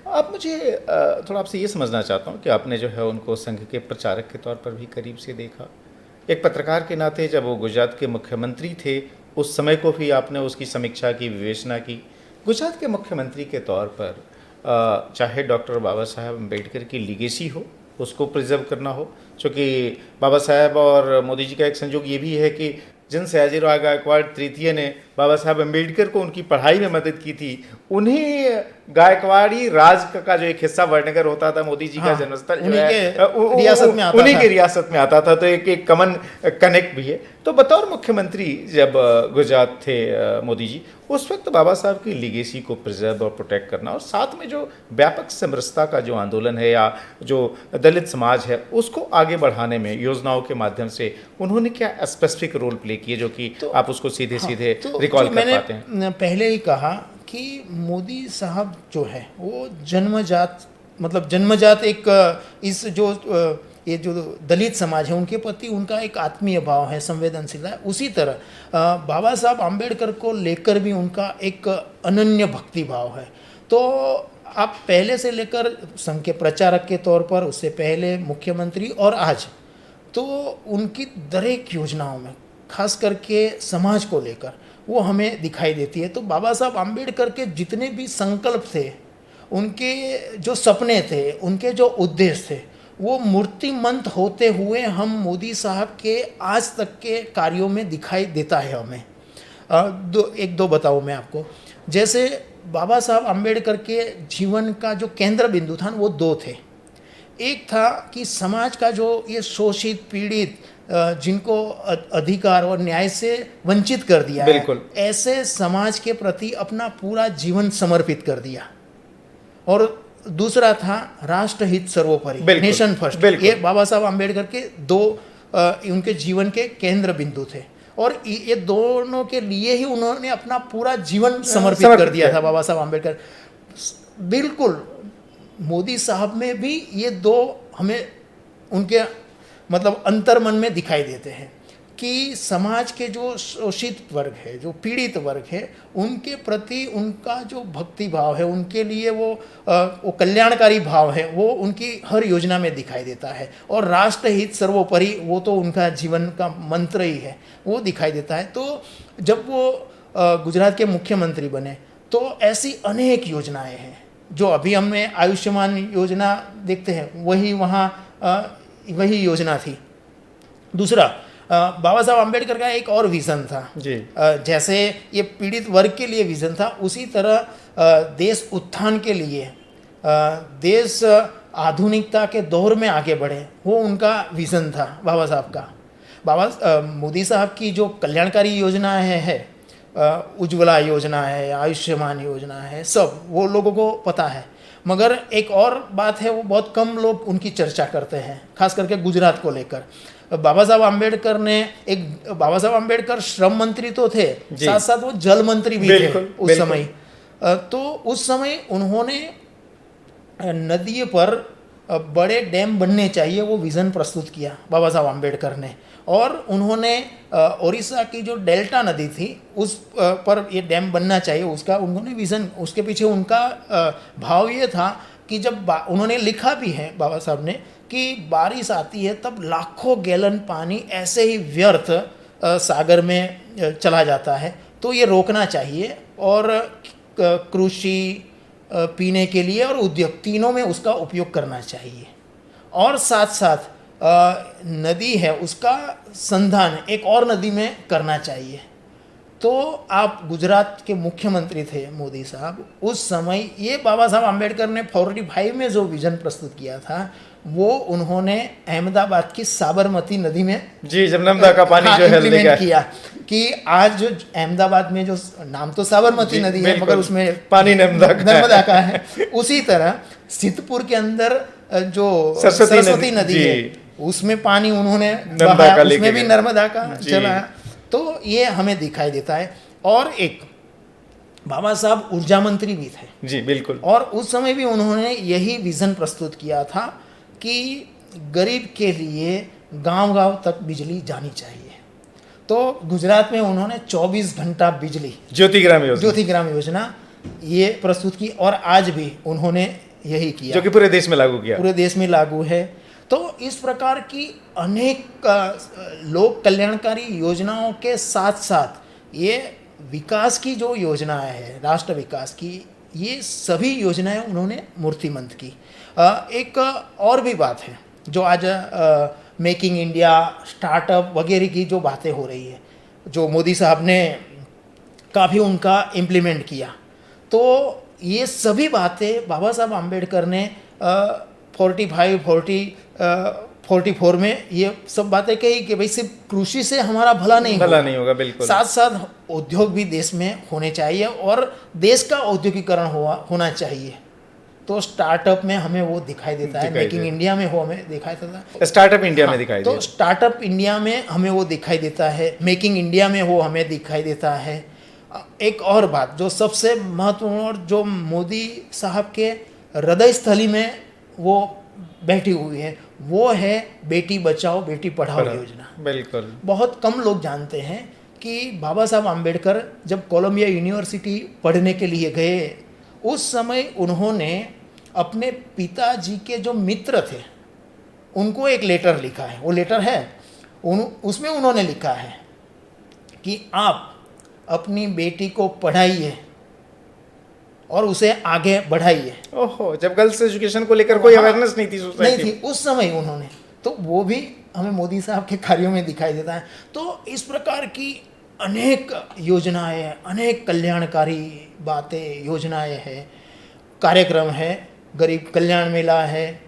आप मुझे थोड़ा आपसे ये समझना चाहता हूँ कि आपने जो है उनको संघ के प्रचारक के तौर पर भी करीब से देखा। एक पत्रकार के नाते जब वो गुजरात के मुख्यमंत्री थे, उस समय को भी आपने उसकी समीक्षा की, विवेचना की। गुजरात के मुख्यमंत्री के तौर पर चाहे डॉक्टर बाबा साहब अम्बेडकर की लीगेसी हो, उसको प्रिजर्व करना हो, क्योंकि बाबा साहब और मोदी जी का एक संयोग ये भी है कि जिन सयाजीराव गायकवाड़ तृतीय ने बाबा साहब अम्बेडकर को उनकी पढ़ाई में मदद की थी, उन्हीं गायकवाड़ी राज का जो एक हिस्सा वर्णनगर होता था, मोदी जी का जन्मस्थल जो है रियासत में आता उन्हीं के रियासत में आता था, तो एक कमन कनेक्ट भी है। तो बतौर मुख्यमंत्री जब गुजरात थे मोदी जी, उस वक्त बाबा साहब की लीगेसी को प्रिजर्व और प्रोटेक्ट करना, और साथ में जो व्यापक समरसता का जो आंदोलन है या जो दलित समाज है उसको आगे बढ़ाने में योजनाओं के माध्यम से उन्होंने क्या स्पेसिफिक रोल प्ले किए जो कि आप उसको सीधे सीधे रिकॉल कर पाते हैं? मैंने पहले ही कहा कि मोदी साहब जो है वो जन्मजात एक इस जो ये जो दलित समाज है उनके प्रति उनका एक आत्मीय भाव है, संवेदनशीलता है। उसी तरह बाबा साहब आम्बेडकर को लेकर भी उनका एक अनन्य भक्ति भाव है। तो आप पहले से लेकर संघ के प्रचारक के तौर पर, उससे पहले मुख्यमंत्री और आज, तो उनकी दरेक योजनाओं में खास करके समाज को लेकर वो हमें दिखाई देती है। तो बाबा साहब आम्बेडकर के जितने भी संकल्प थे, उनके जो सपने थे, उनके जो उद्देश्य थे, वो मूर्तिमंत होते हुए हम मोदी साहब के आज तक के कार्यों में दिखाई देता है हमें। एक दो बताऊँ मैं आपको। जैसे बाबा साहब आम्बेडकर के जीवन का जो केंद्र बिंदु था वो दो थे। एक था कि समाज का जो ये शोषित पीड़ित जिनको अधिकार और न्याय से वंचित कर दिया है, ऐसे समाज के प्रति अपना पूरा जीवन समर्पित कर दिया। और दूसरा था राष्ट्रहित सर्वोपरि, नेशन फर्स्ट। ये बाबा साहब आम्बेडकर के दो उनके जीवन के केंद्र बिंदु थे, और ये दोनों के लिए ही उन्होंने अपना पूरा जीवन समर्पित कर दिया था बाबा साहब आम्बेडकर। बिल्कुल मोदी साहब में भी ये दो हमें उनके अंतर्मन में दिखाई देते हैं कि समाज के जो शोषित वर्ग है, जो पीड़ित वर्ग है, उनके प्रति उनका जो भक्ति भाव है, उनके लिए वो कल्याणकारी भाव है, वो उनकी हर योजना में दिखाई देता है। और राष्ट्रहित सर्वोपरि, वो तो उनका जीवन का मंत्र ही है, वो दिखाई देता है। तो जब वो गुजरात के मुख्यमंत्री बने तो ऐसी अनेक योजनाएं हैं जो अभी हमने आयुष्मान योजना देखते हैं, वही योजना थी। दूसरा, बाबा साहब आम्बेडकर का एक और विज़न था जी। जैसे ये पीड़ित वर्ग के लिए विज़न था, उसी तरह देश उत्थान के लिए, देश आधुनिकता के दौर में आगे बढ़े, वो उनका विज़न था बाबा साहब का। मोदी साहब की जो कल्याणकारी योजना है, उज्ज्वला योजना है, आयुष्मान योजना है, सब वो लोगों को पता है। मगर एक और बात है, वो बहुत कम लोग उनकी चर्चा करते हैं, खास करके गुजरात को लेकर। बाबा साहब आम्बेडकर श्रम मंत्री तो थे, साथ साथ वो जल मंत्री भी थे उस समय। तो उस समय उन्होंने नदियों पर बड़े डैम बनने चाहिए, वो विज़न प्रस्तुत किया बाबा साहब आम्बेडकर ने। और उन्होंने ओडिशा की जो डेल्टा नदी थी उस पर ये डैम बनना चाहिए, उसका उन्होंने विज़न, उसके पीछे उनका भाव ये था कि जब उन्होंने लिखा भी है बाबा साहब ने कि बारिश आती है तब लाखों गैलन पानी ऐसे ही व्यर्थ सागर में चला जाता है, तो ये रोकना चाहिए। और कृषि, पीने के लिए और उद्योग, तीनों में उसका उपयोग करना चाहिए। और साथ साथ नदी है उसका संधान एक और नदी में करना चाहिए। तो आप गुजरात के मुख्यमंत्री थे मोदी साहब, उस समय ये बाबा साहब आम्बेडकर ने 45 में जो विज़न प्रस्तुत किया था, वो उन्होंने अहमदाबाद की साबरमती नदी में जी, जब नर्मदा का पानी जो है किया कि आज जो अहमदाबाद में जो नाम तो साबरमती नदी है, मगर उसमें पानी नर्मदा का है। उसी तरह सिद्धपुर के अंदर जो सरस्वती नदी है, उसमें पानी उन्होंने बहाया, उसमें भी नर्मदा का चला। तो ये हमें दिखाई देता है। और एक बाबा साहब ऊर्जा मंत्री भी थे जी, बिल्कुल। और उस समय भी उन्होंने यही विज़न प्रस्तुत किया था कि गरीब के लिए गांव-गांव तक बिजली जानी चाहिए। तो गुजरात में उन्होंने 24 घंटा बिजली, ज्योतिग्राम योजना ये प्रस्तुत की और आज भी उन्होंने यही किया, जो कि पूरे देश में लागू किया। पूरे देश में लागू है। तो इस प्रकार की अनेक लोक कल्याणकारी योजनाओं के साथ साथ ये विकास की जो योजनाएं हैं, राष्ट्र विकास की, ये सभी योजनाएं उन्होंने मूर्तिमंत की। एक और भी बात है जो आज मेकिंग इंडिया, स्टार्टअप वगैरह की जो बातें हो रही है, जो मोदी साहब ने काफ़ी उनका इम्प्लीमेंट किया, तो ये सभी बातें बाबा साहब आम्बेडकर ने 44 में ये सब बातें कही कि भाई सिर्फ कृषि से हमारा भला नहीं होगा, बिल्कुल। साथ साथ उद्योग भी देश में होने चाहिए और देश का औद्योगिकरण होना चाहिए। तो स्टार्टअप में हमें वो दिखाई देता है, मेकिंग इंडिया में वो हमें दिखाई देता है, स्टार्टअप इंडिया में दिखाई तो स्टार्टअप इंडिया में हमें वो दिखाई देता है, मेकिंग इंडिया में वो हमें दिखाई देता है। एक और बात जो सबसे महत्वपूर्ण और जो मोदी साहब के हृदय स्थली में वो बैठी हुई है, वो है बेटी बचाओ बेटी पढ़ाओ योजना। बिल्कुल। बहुत कम लोग जानते हैं कि बाबा साहब आम्बेडकर जब कोलंबिया यूनिवर्सिटी पढ़ने के लिए गए, उस समय उन्होंने अपने पिताजी के जो मित्र थे उनको एक लेटर लिखा है। वो लेटर है, उसमें उन्होंने लिखा है कि आप अपनी बेटी को पढ़ाइए और उसे आगे बढ़ाइए। ओहो, जब गर्ल्स एजुकेशन को लेकर कोई अवेयरनेस नहीं थी सोसाइटी नहीं थी उस समय उन्होंने, तो वो भी हमें मोदी साहब के कार्यों में दिखाई देता है। तो इस प्रकार की अनेक योजनाएं, अनेक कल्याणकारी बातें, योजनाएं हैं, कार्यक्रम है, गरीब कल्याण मेला है,